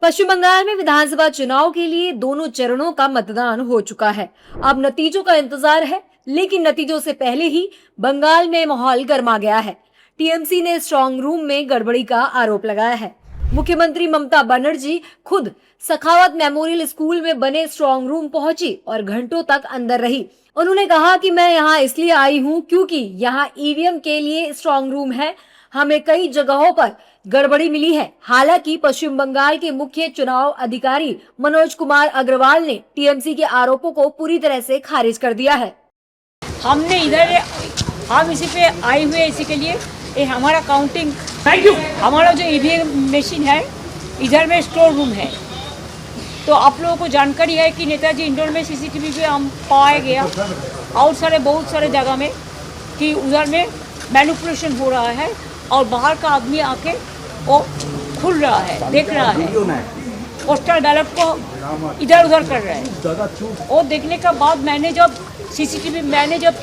पश्चिम बंगाल में विधानसभा चुनाव के लिए दोनों चरणों का मतदान हो चुका है। अब नतीजों का इंतजार है, लेकिन नतीजों से पहले ही बंगाल में माहौल गर्मा गया है। टीएमसी ने स्ट्रांग रूम में गड़बड़ी का आरोप लगाया है। मुख्यमंत्री ममता बनर्जी खुद सखावत मेमोरियल स्कूल में बने स्ट्रांग रूम पहुंची और घंटों तक अंदर रही। उन्होंने कहा कि मैं यहाँ इसलिए आई हूँ क्योंकि यहाँ ईवीएम के लिए स्ट्रांग रूम है। हमें कई जगहों पर गड़बड़ी मिली है। हालांकि पश्चिम बंगाल के मुख्य चुनाव अधिकारी मनोज कुमार अग्रवाल ने टीएमसी के आरोपों को पूरी तरह से खारिज कर दिया है। हमने हम इसी पे आए हुए इसी के लिए ये हमारा काउंटिंग हमारा जो ईवीएम मशीन है इधर में स्टोर रूम है। तो आप लोगों को जानकारी है कि नेताजी इंडोर में सीसीटीवी पे हम पाया गया और बहुत सारे जगह में कि उधर में मैनिपुलेशन हो रहा है और बाहर का आदमी आके वो खुल रहा है, देख रहा है, पोस्टल बैलेट को इधर उधर कर रहा है। वो देखने का बाद मैंने जब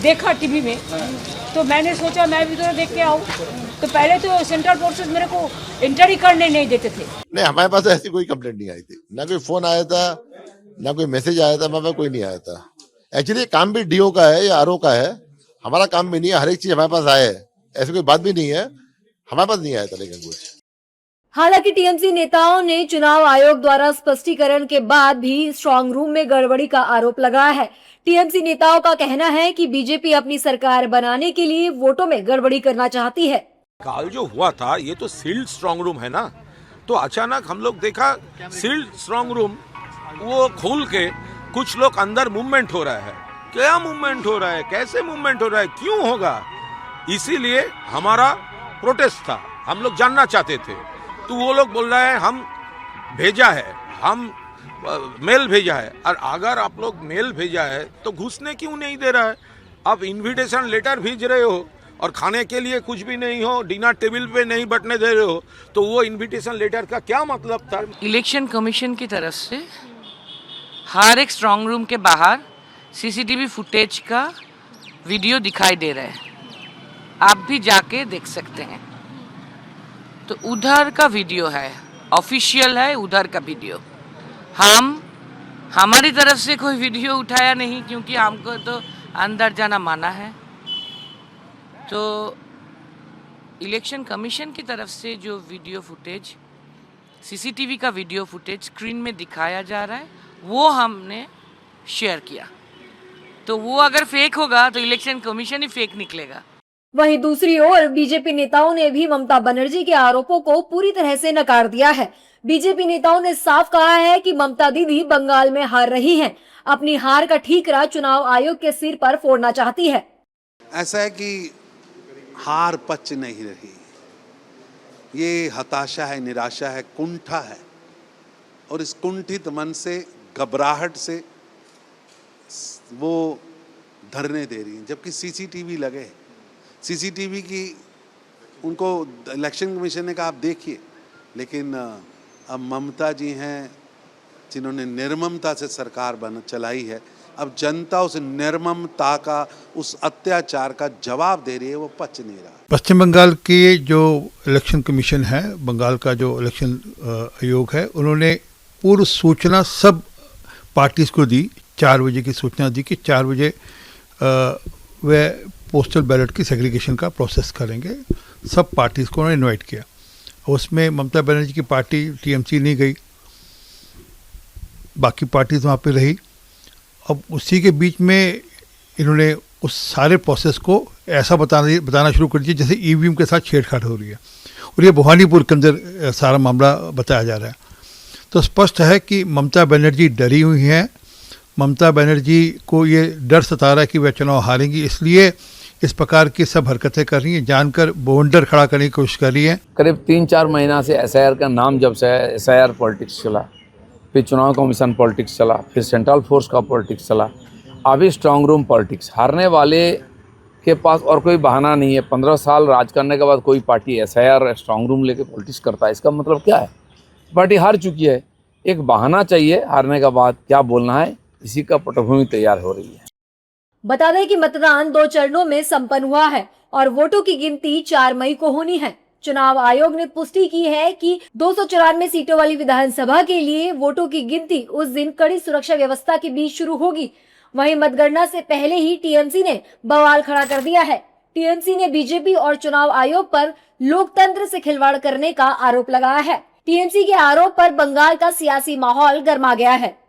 देखा टीवी में तो मैंने सोचा मैं भी तो देख के आऊँ। तो पहले तो सेंट्रल फोर्सेस मेरे को एंटर ही करने नहीं देते थे। नहीं, हमारे पास ऐसी कोई कंप्लेंट नहीं आई थी, ना कोई फोन आया था, ना कोई मैसेज आया था, हमारे कोई नहीं आया था। एक्चुअली काम भी डीओ का है या आरओ का है, हमारा काम भी नहीं है। हर एक चीज हमारे पास आए, ऐसी कोई बात भी नहीं है, हमारे पास नहीं आया था। लेकिन कुछ हालांकि टीएमसी नेताओं ने चुनाव आयोग द्वारा स्पष्टीकरण के बाद भी स्ट्रांग रूम में गड़बड़ी का आरोप लगाया है। टीएमसी नेताओं का कहना है कि बीजेपी अपनी सरकार बनाने के लिए वोटों में गड़बड़ी करना चाहती है। काल जो हुआ था ये तो सील्ड स्ट्रांग रूम है ना, तो अचानक हम लोग देखा सील्ड स्ट्रांग रूम वो खोल के कुछ लोग अंदर मूवमेंट हो रहा है। क्या मूवमेंट हो रहा है, कैसे मूवमेंट हो रहा है, क्यों होगा, इसीलिए हमारा प्रोटेस्ट था। हम लोग जानना चाहते थे। तो वो लोग बोल रहे हैं हम भेजा है, हम मेल भेजा है। और अगर आप लोग मेल भेजा है तो घुसने क्यों नहीं दे रहा है? आप इनविटेशन लेटर भेज रहे हो और खाने के लिए कुछ भी नहीं हो, डिनर टेबल पे नहीं बैठने दे रहे हो, तो वो इनविटेशन लेटर का क्या मतलब था? इलेक्शन कमीशन की तरफ से हर एक स्ट्रांग रूम के बाहर सीसीटीवी फुटेज का वीडियो दिखाई दे रहा है, आप भी जाके देख सकते हैं। तो उधर का वीडियो है, ऑफिशियल है उधर का वीडियो। हमारी तरफ से कोई वीडियो उठाया नहीं क्योंकि हमको तो अंदर जाना माना है। तो इलेक्शन कमीशन की तरफ से जो वीडियो फुटेज, सीसीटीवी का वीडियो फुटेज स्क्रीन में दिखाया जा रहा है वो हमने शेयर किया। तो वो अगर फेक होगा तो इलेक्शन कमीशन ही फेक निकलेगा। वहीं दूसरी ओर बीजेपी नेताओं ने भी ममता बनर्जी के आरोपों को पूरी तरह से नकार दिया है। बीजेपी नेताओं ने साफ कहा है कि ममता दीदी बंगाल में हार रही हैं, अपनी हार का ठीकरा चुनाव आयोग के सिर पर फोड़ना चाहती है। ऐसा है कि हार पच नहीं रही, ये हताशा है, निराशा है, कुंठा है। और इस कुंठित मन से, घबराहट से वो धरने दे रही हैं, जबकि सीसीटीवी लगे। सीसीटीवी की उनको इलेक्शन कमीशन ने कहा आप देखिए, लेकिन अब ममता जी हैं जिन्होंने निर्ममता से सरकार चलाई है। अब जनता उस निर्ममता का, उस अत्याचार का जवाब दे रही है, वो पच नहीं रहा। पश्चिम बंगाल के जो इलेक्शन कमीशन है, बंगाल का जो इलेक्शन आयोग है, उन्होंने पूर्व सूचना सब पार्टीज को दी। 4 बजे की सूचना दी कि 4 बजे वे पोस्टल बैलेट की सेग्रीगेशन का प्रोसेस करेंगे। सब पार्टीज को उन्होंने इनवाइट किया। उसमें ममता बनर्जी की पार्टी टीएमसी नहीं गई, बाकी पार्टीज वहाँ पे रही। अब उसी के बीच में इन्होंने उस सारे प्रोसेस को ऐसा बताना शुरू कर दिया जैसे ईवीएम के साथ छेड़छाड़ हो रही है, और ये भवानीपुर के अंदर सारा मामला बताया जा रहा है। तो स्पष्ट है कि ममता बनर्जी डरी हुई हैं। ममता बनर्जी को ये डर सता रहा है कि वह चुनाव हारेंगी, इसलिए इस प्रकार की सब हरकतें कर रही हैं, जानकर बवंडर खड़ा करने की कोशिश कर रही है। करीब 3-4 महीना से एसआईआर का नाम जब से एसआईआर पॉलिटिक्स चला, फिर चुनाव कमीशन पॉलिटिक्स चला, फिर सेंट्रल फोर्स का पॉलिटिक्स चला, अभी स्ट्रांग रूम पॉलिटिक्स। हारने वाले के पास और कोई बहाना नहीं है। 15 साल राज करने के बाद कोई पार्टी एसआईआर स्ट्रांग रूम लेके पॉलिटिक्स करता है, इसका मतलब क्या है? पार्टी हार चुकी है, एक बहाना चाहिए हारने के बाद क्या बोलना है, इसी का पटभूमि तैयार हो रही है। बता दें कि मतदान 2 चरणों में संपन्न हुआ है और वोटों की गिनती 4 मई को होनी है। चुनाव आयोग ने पुष्टि की है कि 294 सीटों वाली विधानसभा के लिए वोटों की गिनती उस दिन कड़ी सुरक्षा व्यवस्था के बीच शुरू होगी। वहीं मतगणना से पहले ही टीएमसी ने बवाल खड़ा कर दिया है। टीएमसी ने बीजेपी और चुनाव आयोग पर लोकतंत्र से खिलवाड़ करने का आरोप लगाया है। टीएमसी के आरोप पर बंगाल का सियासी माहौल गर्मा गया है।